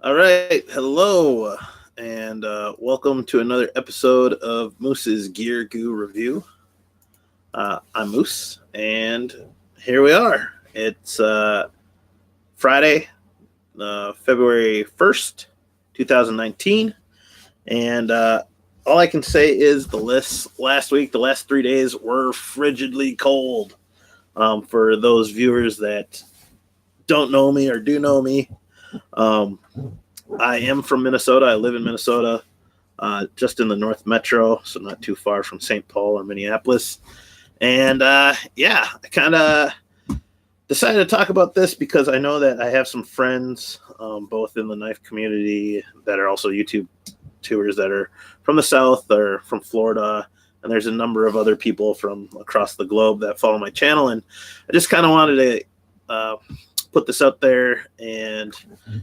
All right, hello, and welcome to another episode of Moose's Gear Goo Review. I'm Moose, and here we are. It's Friday, February 1st, 2019, and all I can say is the last week, the last 3 days were frigidly cold. For those viewers that don't know me or do know me, um, I am from Minnesota. I live in Minnesota, just in the North Metro, so not too far from St. Paul or Minneapolis. And I kind of decided to talk about this because I know that I have some friends, both in the knife community, that are also YouTube tubers that are from the South or from Florida. And there's a number of other people from across the globe that follow my channel. And I just kind of wanted to put this out there and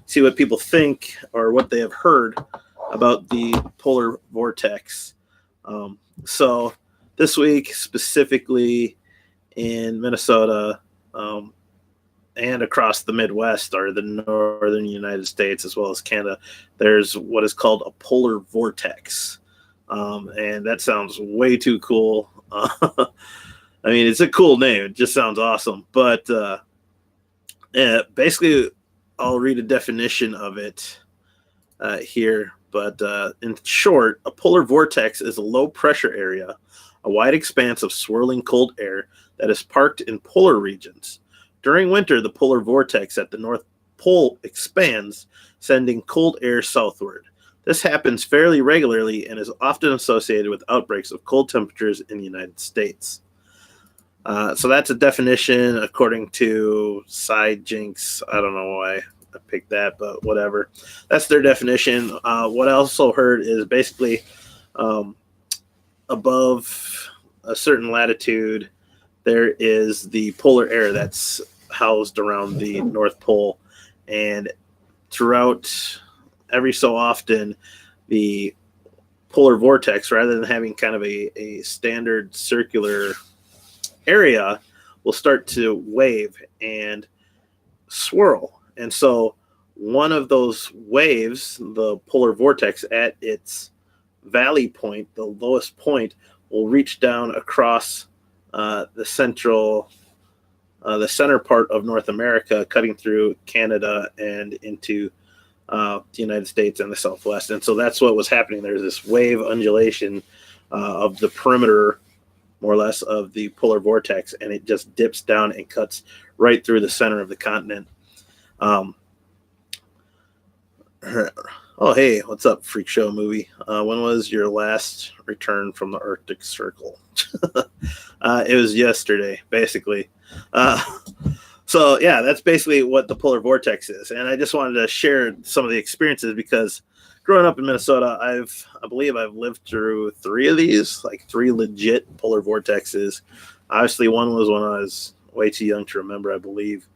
see what people think or what they have heard about the polar vortex. So this week, specifically in Minnesota and across the Midwest or the northern United States as well as Canada, there's what is called a polar vortex. And that sounds way too cool. I mean, it's a cool name. It just sounds awesome. But basically, I'll read a definition of it here. But in short, a polar vortex is a low pressure area, a wide expanse of swirling cold air that is parked in polar regions. During winter, the polar vortex at the North Pole expands, sending cold air southward. This happens fairly regularly and is often associated with outbreaks of cold temperatures in the United States. So that's a definition according to Side Jinx. I don't know why I picked that, but whatever. That's their definition. What I also heard is basically above a certain latitude, there is the polar air that's housed around the North Pole. And throughout every so often, the polar vortex, rather than having kind of a standard circular area, will start to wave and swirl. And so one of those waves, the polar vortex at its valley point, the lowest point, will reach down across the center part of North America, cutting through Canada and into the United States and the Southwest. And so that's what was happening. There's this wave undulation of the perimeter, more or less, of the polar vortex, and it just dips down and cuts right through the center of the continent. Oh, hey, what's up, Freak Show movie? When was your last return from the Arctic Circle? It was yesterday, basically. So, yeah, that's basically what the polar vortex is. And I just wanted to share some of the experiences because growing up in Minnesota, I believe I've lived through three of these, like three legit polar vortexes. Obviously, one was when I was way too young to remember, I believe.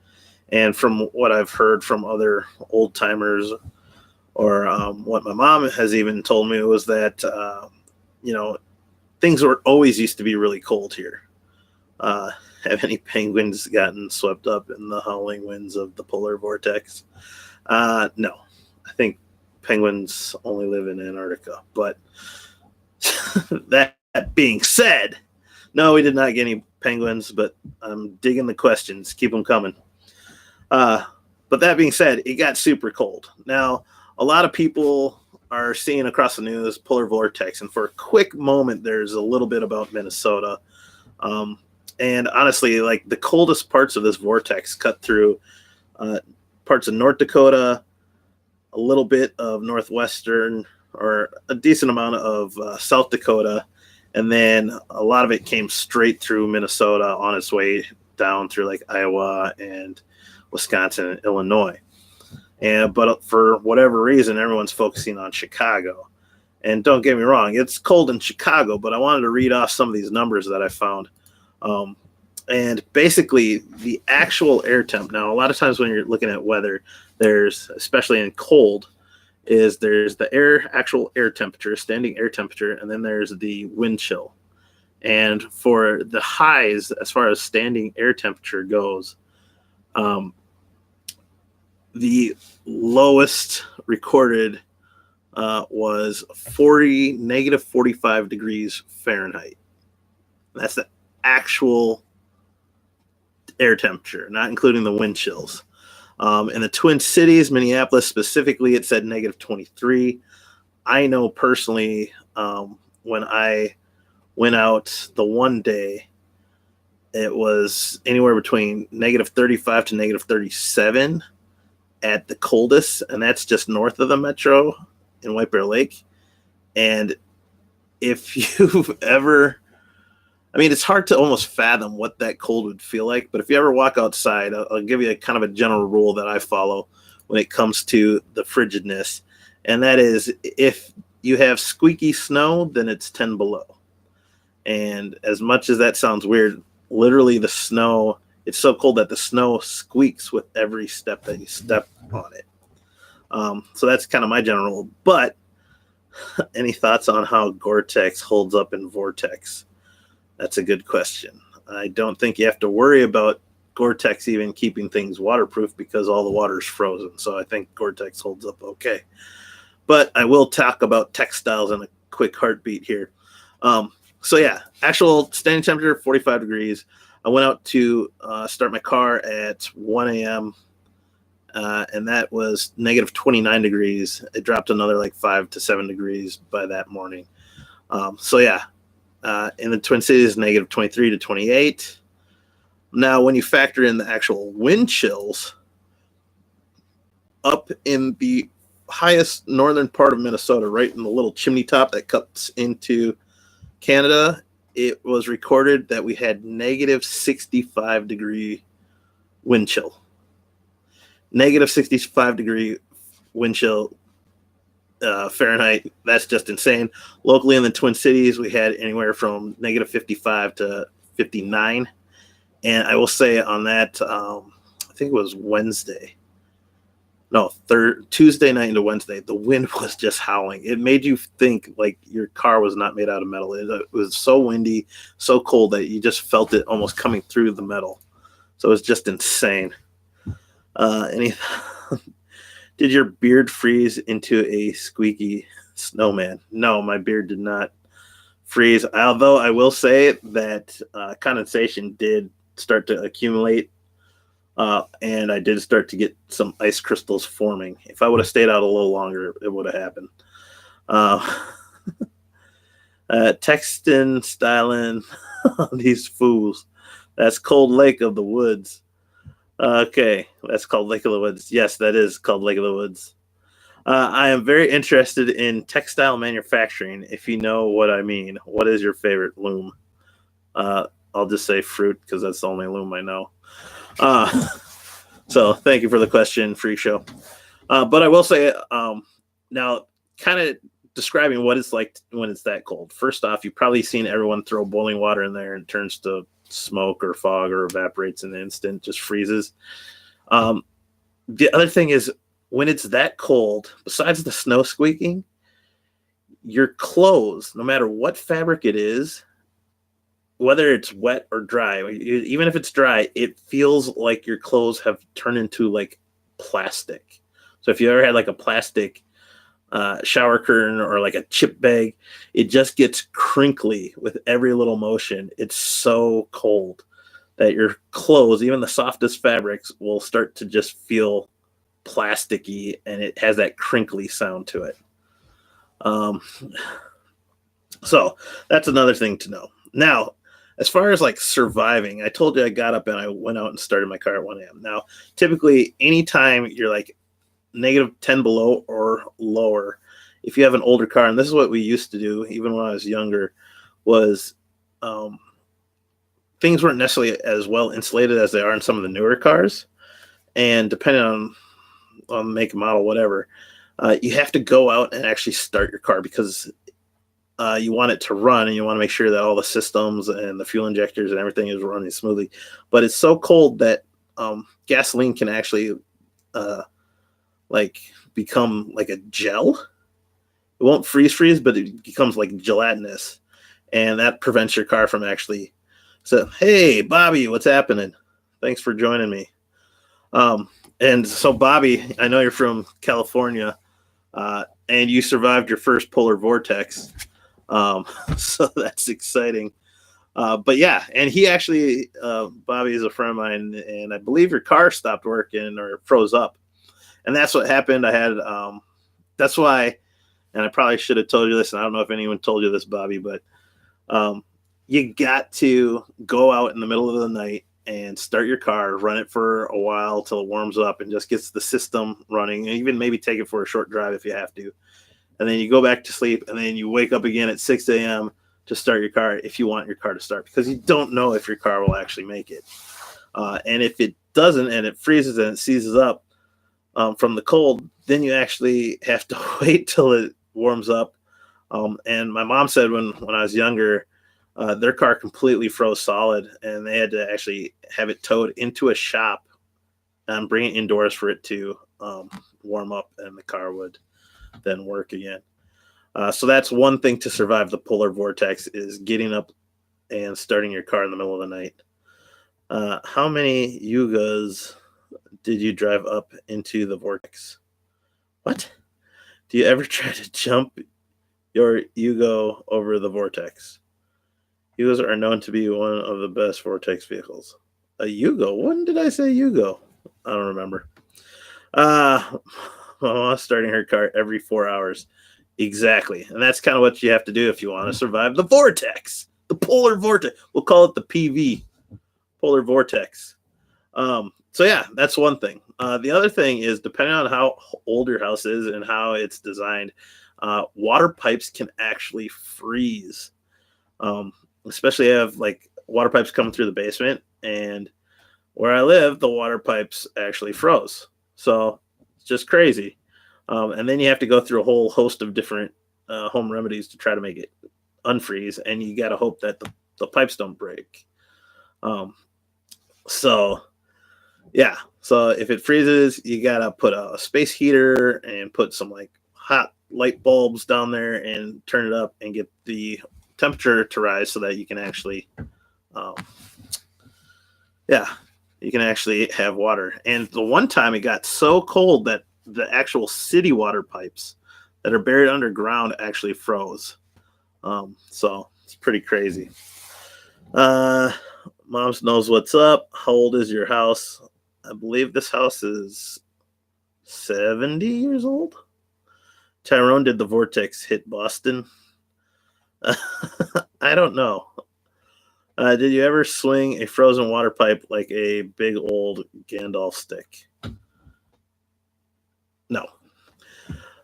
And from what I've heard from other old timers, or what my mom has even told me, was that, things were always used to be really cold here. Have any penguins gotten swept up in the howling winds of the polar vortex? No. I think penguins only live in Antarctica. But that being said, no, we did not get any penguins, but I'm digging the questions. Keep them coming. But that being said, it got super cold. Now, a lot of people are seeing across the news polar vortex, and for a quick moment, there's a little bit about Minnesota. And honestly, like the coldest parts of this vortex cut through parts of North Dakota, a little bit of northwestern, or a decent amount of South Dakota, and then a lot of it came straight through Minnesota on its way down through like Iowa and Wisconsin and Illinois. But for whatever reason, everyone's focusing on Chicago. And don't get me wrong, it's cold in Chicago, but I wanted to read off some of these numbers that I found. And basically, the actual air temp. Now, a lot of times when you're looking at weather, there's, especially in cold, there's the actual air temperature, standing air temperature, and then there's the wind chill. And for the highs, as far as standing air temperature goes, the lowest recorded was negative 45 degrees Fahrenheit. That's the actual air temperature, not including the wind chills. In the Twin Cities, Minneapolis specifically, it said negative 23. I know personally, when I went out the one day, it was anywhere between negative 35 to negative 37 at the coldest, and that's just north of the metro in White Bear Lake. And if you've ever, it's hard to almost fathom what that cold would feel like, but if you ever walk outside, I'll give you a kind of a general rule that I follow when it comes to the frigidness, and that is if you have squeaky snow, then it's 10 below. And as much as that sounds weird, literally the snow, it's so cold that the snow squeaks with every step that you step on it. So that's kind of my general rule. But any thoughts on how Gore-Tex holds up in Vortex? That's a good question. I don't think you have to worry about Gore-Tex even keeping things waterproof because all the water's frozen. So I think Gore-Tex holds up okay. But I will talk about textiles in a quick heartbeat here. So yeah, actual standing temperature, 45 degrees. I went out to start my car at 1 a.m. And that was negative 29 degrees. It dropped another like 5 to 7 degrees by that morning. So yeah, in the Twin Cities, negative 23 to 28. Now, when you factor in the actual wind chills, up in the highest northern part of Minnesota, right in the little chimney top that cuts into Canada, it was recorded that we had negative 65 degree wind chill. Negative 65 degree wind chill Fahrenheit. That's just insane. Locally in the Twin Cities, we had anywhere from negative 55 to 59. And I will say on that, I think it was Wednesday. No, Tuesday night into Wednesday, the wind was just howling. It made you think like your car was not made out of metal. It was so windy, so cold that you just felt it almost coming through the metal. So it was just insane. Did your beard freeze into a squeaky snowman? No, my beard did not freeze. Although I will say that condensation did start to accumulate. And I did start to get some ice crystals forming. If I would have stayed out a little longer, it would have happened. Texting, styling, these fools. That's Cold Lake of the Woods. Okay, that's called Lake of the Woods. Yes, that is called Lake of the Woods. I am very interested in textile manufacturing, if you know what I mean. What is your favorite loom? I'll just say fruit because that's the only loom I know. So thank you for the question, Freak Show. But I will say, now kind of describing what it's like when it's that cold. First off, you've probably seen everyone throw boiling water in there and it turns to smoke or fog or evaporates in an instant, just freezes. The other thing is when it's that cold, besides the snow squeaking, your clothes, no matter what fabric it is, whether it's wet or dry, even if it's dry, it feels like your clothes have turned into like plastic. So if you ever had like a plastic shower curtain or like a chip bag, it just gets crinkly with every little motion. It's so cold that your clothes, even the softest fabrics, will start to just feel plasticky, and it has that crinkly sound to it. So that's another thing to know. Now, as far as like surviving, I told you I got up and I went out and started my car at 1 a.m. Now, typically, anytime you're like negative 10 below or lower, if you have an older car, and this is what we used to do, even when I was younger, was things weren't necessarily as well insulated as they are in some of the newer cars. And depending on make and model, whatever, you have to go out and actually start your car because you want it to run and you want to make sure that all the systems and the fuel injectors and everything is running smoothly. But it's so cold that gasoline can actually like become like a gel. It won't freeze, but it becomes like gelatinous. And that prevents your car from actually saying, hey, Bobby, what's happening? Thanks for joining me. And so, Bobby, I know you're from California. And you survived your first polar vortex. So that's exciting. But yeah, and he actually, Bobby is a friend of mine, and I believe your car stopped working or froze up, and that's what happened. I had, that's why, and I probably should have told you this, and I don't know if anyone told you this, Bobby, but um, you got to go out in the middle of the night and start your car, run it for a while till it warms up and just gets the system running, and even maybe take it for a short drive if you have to. And then you go back to sleep, and then you wake up again at 6 a.m. to start your car if you want your car to start, because you don't know if your car will actually make it. And if it doesn't and it freezes and it seizes up from the cold, then you actually have to wait till it warms up. And my mom said when I was younger, their car completely froze solid, and they had to actually have it towed into a shop and bring it indoors for it to warm up, and the car would then work again. So that's one thing to survive the polar vortex is getting up and starting your car in the middle of the night. How many Yugas did you drive up into the vortex? What? Do you ever try to jump your Yugo over the vortex? Yugos are known to be one of the best vortex vehicles. A Yugo? When did I say Yugo? I don't remember. My mom's starting her car every 4 hours. Exactly. And that's kind of what you have to do if you want to survive the vortex, the polar vortex. We'll call it the PV, polar vortex. So yeah, that's one thing. The other thing is depending on how old your house is and how it's designed, water pipes can actually freeze. Especially have like water pipes coming through the basement, and where I live, the water pipes actually froze. So it's just crazy. And then you have to go through a whole host of different home remedies to try to make it unfreeze, and you got to hope that the pipes don't break. Um, so yeah, so if it freezes, you got to put a space heater and put some like hot light bulbs down there and turn it up and get the temperature to rise so that you can actually, um, yeah, you can actually have water. And the one time it got so cold that the actual city water pipes that are buried underground actually froze. So it's pretty crazy. Mom's knows what's up. How old is your house? I believe this house is 70 years old. Tyrone, did the vortex hit Boston? I don't know. Did you ever swing a frozen water pipe like a big old Gandalf stick? No.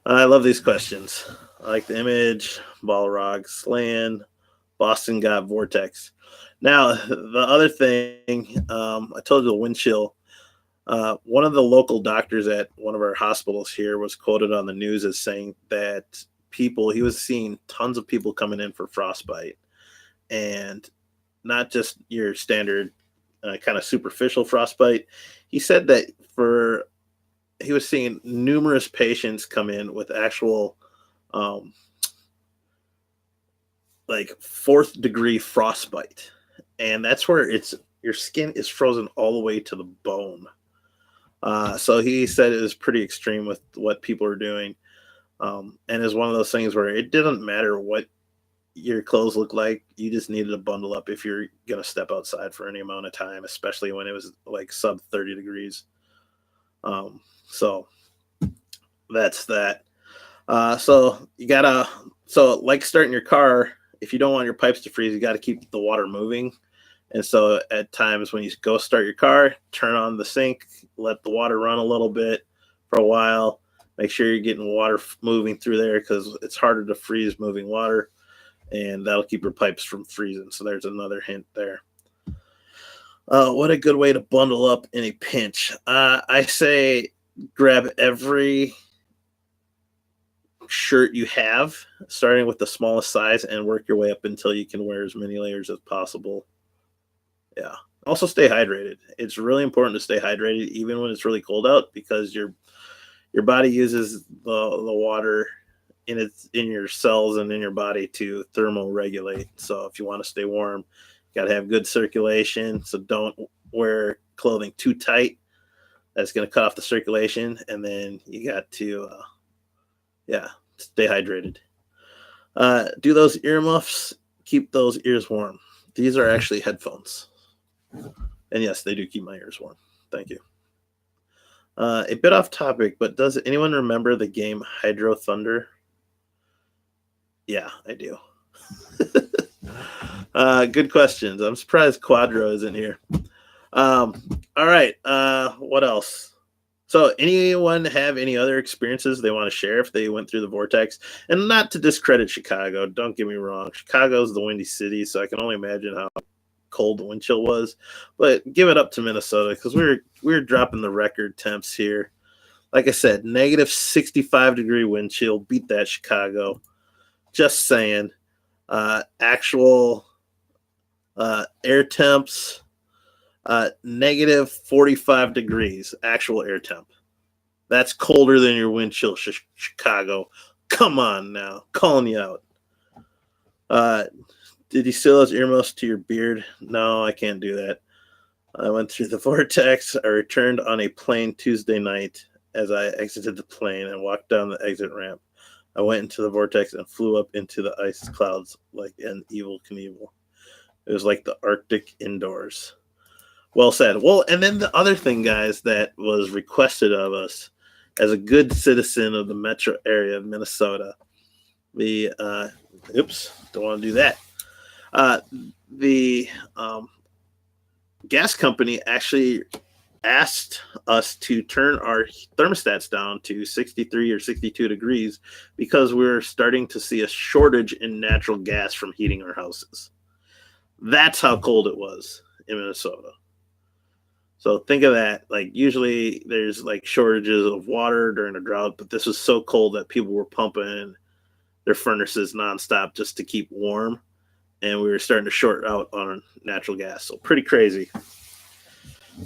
I love these questions. I like the image, Balrog, Slan, Boston got vortex. Now, the other thing, I told you the wind chill. One of the local doctors at one of our hospitals here was quoted on the news as saying that he was seeing tons of people coming in for frostbite, and not just your standard kind of superficial frostbite. He said that he was seeing numerous patients come in with actual like 4th degree frostbite, and that's where your skin is frozen all the way to the bone. So he said it was pretty extreme with what people are doing, and it's one of those things where it didn't matter what your clothes look like. You just needed to bundle up if you're gonna step outside for any amount of time, especially when it was like sub 30 degrees. So that's that. So you gotta, so like starting your car, if you don't want your pipes to freeze, you got to keep the water moving. And so at times when you go start your car, turn on the sink, let the water run a little bit for a while. Make sure you're getting water moving through there because it's harder to freeze moving water, and that'll keep your pipes from freezing. So there's another hint there. What a good way to bundle up in a pinch. I say grab every shirt you have, starting with the smallest size, and work your way up until you can wear as many layers as possible. Yeah. Also stay hydrated. It's really important to stay hydrated even when it's really cold out, because your body uses the water in your cells and in your body to thermoregulate. So if you want to stay warm, you got to have good circulation. So don't wear clothing too tight. That's going to cut off the circulation. And then you got to Yeah, stay hydrated. Do those earmuffs keep those ears warm? These are actually headphones. And yes, they do keep my ears warm. Thank you. A bit off topic, but does anyone remember the game Hydro Thunder? Yeah, I do. Good questions. I'm surprised Quadro isn't here. All right. What else? So, anyone have any other experiences they want to share if they went through the vortex? And not to discredit Chicago, don't get me wrong. Chicago's the windy city, so I can only imagine how cold the wind chill was. But give it up to Minnesota because we're dropping the record temps here. Like I said, negative 65-degree wind chill. Beat that, Chicago. Just saying. Actual air temps. Negative 45 degrees, actual air temp. That's colder than your wind chill, Chicago. Come on now. Calling you out. Did you seal those earmuffs to your beard? No, I can't do that. I went through the vortex. I returned on a plane Tuesday night as I exited the plane and walked down the exit ramp. I went into the vortex and flew up into the ice clouds like an Evel Knievel. It was like the Arctic indoors. Well said. Well, and then the other thing, guys, that was requested of us as a good citizen of the metro area of Minnesota, the don't want to do that. The gas company actually asked us to turn our thermostats down to 63 or 62 degrees because we're starting to see a shortage in natural gas from heating our houses. That's how cold it was in Minnesota. So think of that. Like usually there's like shortages of water during a drought, but this was so cold that people were pumping their furnaces nonstop just to keep warm. And we were starting to short out on natural gas. So pretty crazy.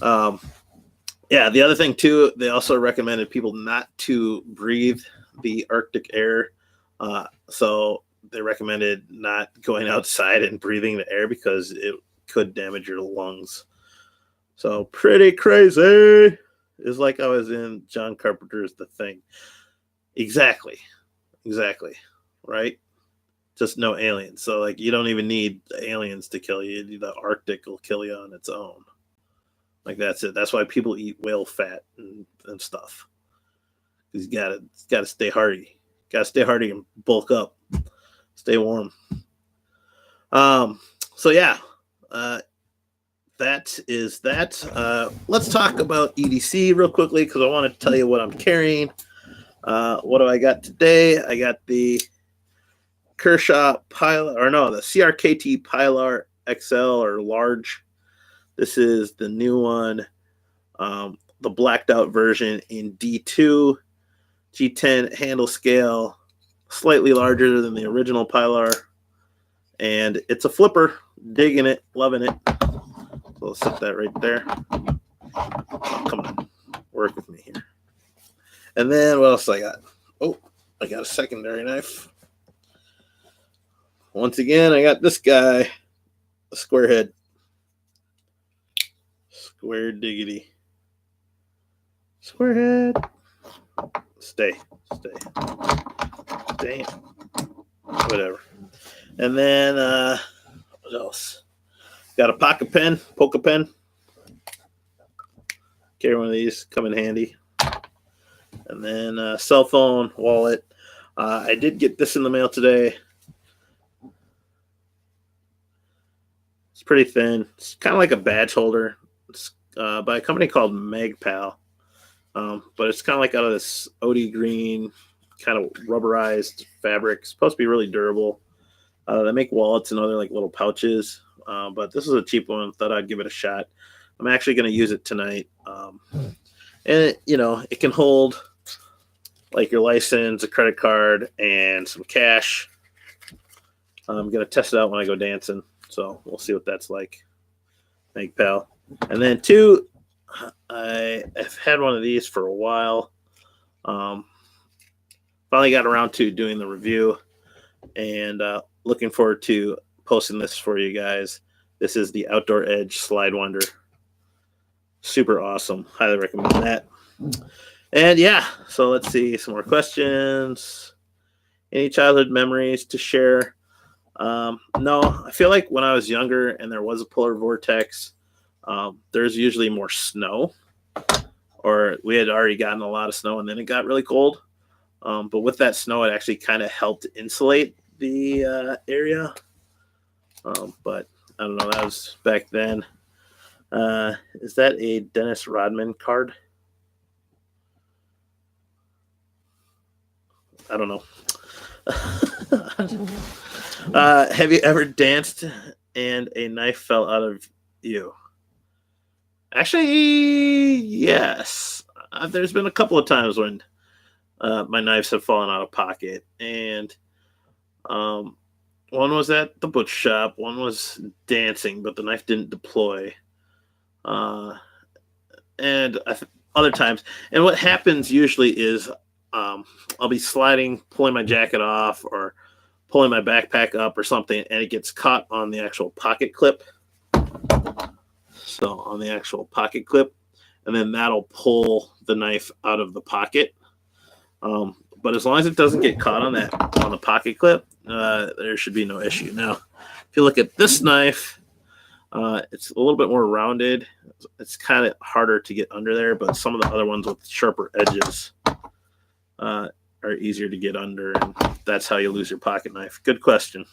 Yeah, the other thing too, they also recommended people not to breathe the Arctic air. So they recommended not going outside and breathing the air because it could damage your lungs. So pretty crazy. It's like I was in John Carpenter's The Thing. Exactly. Right? Just no aliens. So like you don't even need aliens to kill you. The Arctic will kill you on its own. Like that's it. That's why people eat whale fat and stuff. Because you gotta stay hardy. Gotta stay hardy and bulk up. Stay warm. So yeah. That is that. Let's talk about EDC real quickly because I want to tell you what I'm carrying. What do I got today? I got the Kershaw the CRKT Pilar XL or large. This is the new one, the blacked out version in D2, G10 handle scale, slightly larger than the original Pilar, and it's a flipper. Digging it, loving it. So I'll set that right there. Oh, come on, work with me here. And then what else I got? Oh, I got a secondary knife. Once again, I got this guy, a square head. Square diggity. Square head. Stay. Whatever. And then, what else? Got a pocket pen, Polka pen. Carry one of these, come in handy. And then cell phone, wallet. I did get this in the mail today. It's pretty thin. It's kind of like a badge holder. It's by a company called MagPal. But it's kind of like out of this OD green, kind of rubberized fabric. It's supposed to be really durable. They make wallets and other like little pouches. But this is a cheap one. Thought I'd give it a shot. I'm actually going to use it tonight. And it can hold like your license, a credit card, and some cash. I'm going to test it out when I go dancing. So we'll see what that's like. MagPal. And then two, I've had one of these for a while. Finally got around to doing the review and looking forward to posting this for you guys. This is the Outdoor Edge Slide Winder. Super awesome. Highly recommend that. And yeah, so let's see some more questions. Any childhood memories to share? No, I feel like when I was younger and there was a polar vortex, there's usually more snow, or we had already gotten a lot of snow and then it got really cold. But with that snow, it actually kind of helped insulate the area. But I don't know, that was back then. Is that a Dennis Rodman card? I don't know. Have you ever danced and a knife fell out of you? Actually, yes. There's been a couple of times when my knives have fallen out of pocket, and um, one was at the butcher shop, one was dancing, but the knife didn't deploy. Uh, and other times, and what happens usually is I'll be sliding, pulling my jacket off, or pulling my backpack up or something, and it gets caught on the actual pocket clip. So on the actual pocket clip, and then that'll pull the knife out of the pocket. But as long as it doesn't get caught on the pocket clip, there should be no issue. Now, if you look at this knife, it's a little bit more rounded. It's kind of harder to get under there, but some of the other ones with sharper edges are easier to get under, and that's how you lose your pocket knife. Good question.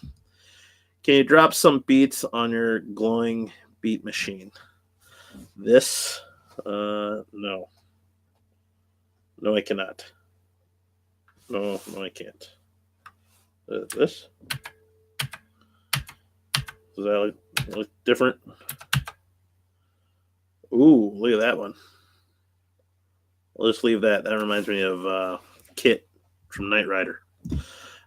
Can you drop some beats on your glowing beat machine? This, no. No, I cannot. No, I can't. This? Does that look different? Ooh, look at that one. We'll just leave that. That reminds me of Kit from Knight Rider.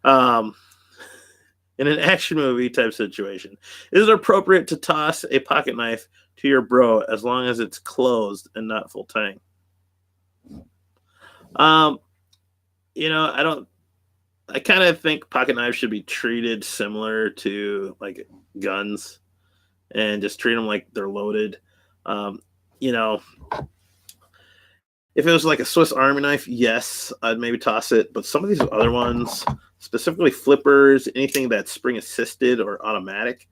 In an action movie type situation, is it appropriate to toss a pocket knife to your bro as long as it's closed and not full tang? I kind of think pocket knives should be treated similar to like guns, and just treat them like they're loaded. Um, you know, if it was like a Swiss Army knife, yes, I'd maybe toss it. But some of these other ones, specifically flippers, anything that's spring assisted or automatic,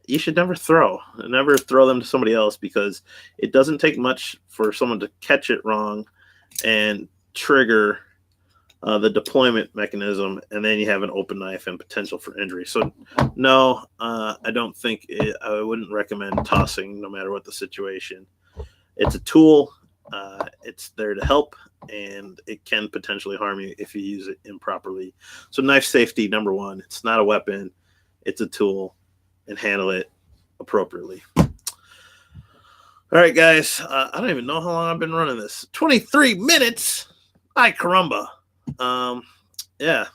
you should never throw. Never throw them to somebody else, because it doesn't take much for someone to catch it wrong and trigger the deployment mechanism, and then you have an open knife and potential for injury. So, no, I don't think I wouldn't recommend tossing, no matter what the situation. It's a tool. It's there to help, and it can potentially harm you if you use it improperly. So, knife safety, number one. It's not a weapon. It's a tool, and handle it appropriately. All right, guys. I don't even know how long I've been running this. 23 minutes. Ay caramba. Yeah.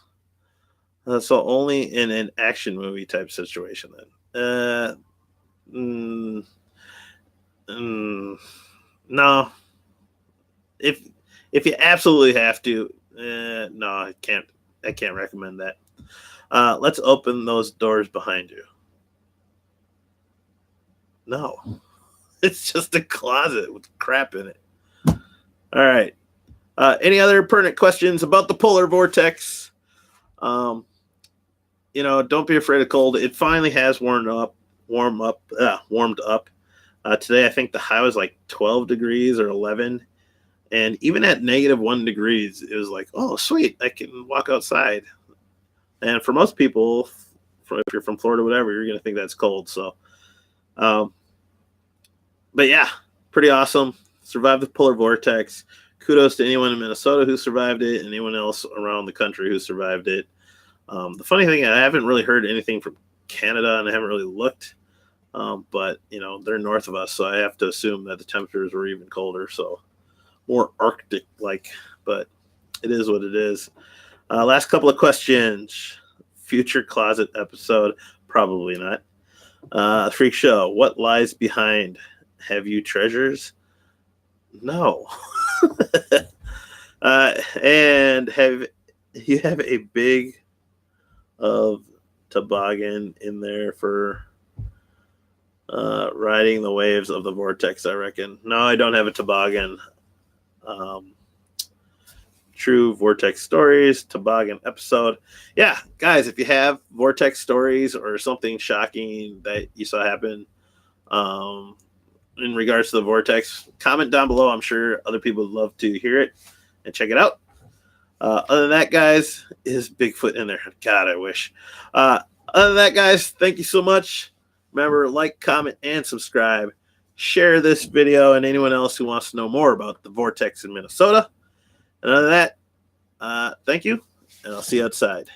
So only in an action movie type situation then. No. If you absolutely have to, no, I can't recommend that. Let's open those doors behind you. No. It's just a closet with crap in it. All right. Any other pertinent questions about the polar vortex? Don't be afraid of cold. It finally has warmed up. Today, I think the high was like 12 degrees or 11. And even at -1 degrees, it was like, oh, sweet, I can walk outside. And for most people, if you're from Florida, whatever, you're going to think that's cold. So, but yeah, pretty awesome. Survived the polar vortex. Kudos to anyone in Minnesota who survived it, and anyone else around the country who survived it. The funny thing, I haven't really heard anything from Canada, and I haven't really looked. But they're north of us, so I have to assume that the temperatures were even colder, so more Arctic-like. But it is what it is. Last couple of questions. Future closet episode, probably not. Freak show. What lies behind? Have you treasures? No. And have you have a big of toboggan in there for riding the waves of the vortex? I reckon. No, I don't have a toboggan. true vortex stories, toboggan episode. Yeah, guys, if you have vortex stories or something shocking that you saw happen in regards to the vortex, comment down below. I'm sure other people would love to hear it and check it out. Other than that, guys, is Bigfoot in there? God, I wish. Other than that, guys, thank you so much. Remember, like, comment, and subscribe. Share this video and anyone else who wants to know more about the vortex in Minnesota. And other than that, thank you, and I'll see you outside.